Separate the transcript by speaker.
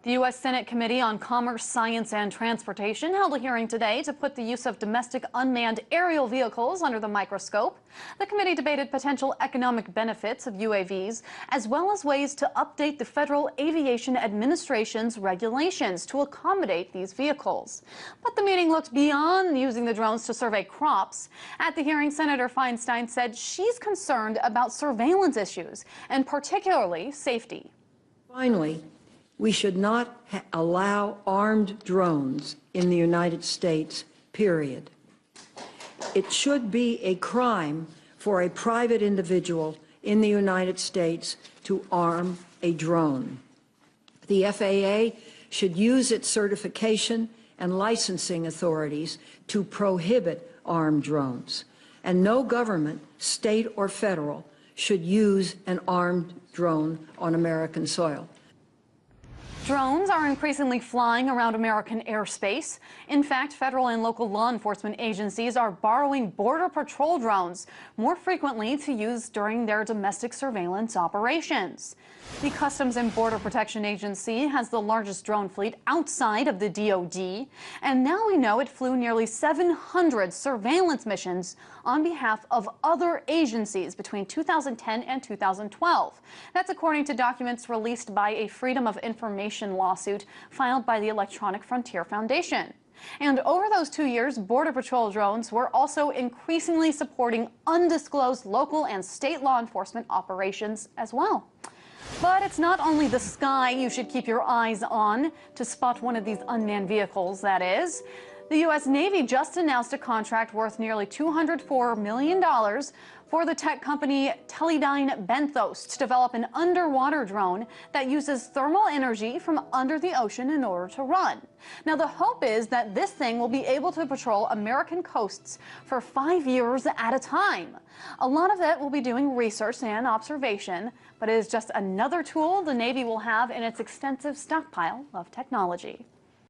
Speaker 1: The U.S. Senate Committee on Commerce, Science and Transportation held a hearing today to put the use of domestic unmanned aerial vehicles under the microscope. The committee debated potential economic benefits of UAVs, as well as ways to update the Federal Aviation Administration's regulations to accommodate these vehicles. But the meeting looked beyond using the drones to survey crops. At the hearing, Senator Feinstein said she's concerned about surveillance issues, and particularly safety.
Speaker 2: Finally, we should not allow armed drones in the United States, period. It should be a crime for a private individual in the United States to arm a drone. The FAA should use its certification and licensing authorities to prohibit armed drones. And no government, state or federal, should use an armed drone on American soil.
Speaker 1: Drones are increasingly flying around American airspace. In fact, federal and local law enforcement agencies are borrowing Border Patrol drones more frequently to use during their domestic surveillance operations. The Customs and Border Protection Agency has the largest drone fleet outside of the DoD, and now we know it flew nearly 700 surveillance missions on behalf of other agencies between 2010 and 2012. That's according to documents released by a Freedom of Information lawsuit filed by the Electronic Frontier Foundation. And over those 2 years, Border Patrol drones were also increasingly supporting undisclosed local and state law enforcement operations as well. But it's not only the sky you should keep your eyes on to spot one of these unmanned vehicles, that is. The U.S. Navy just announced a contract worth nearly $204 million for the tech company Teledyne Benthos to develop an underwater drone that uses thermal energy from under the ocean in order to run. Now, the hope is that this thing will be able to patrol American coasts for 5 years at a time. A lot of it will be doing research and observation, but it is just another tool the Navy will have in its extensive stockpile of technology.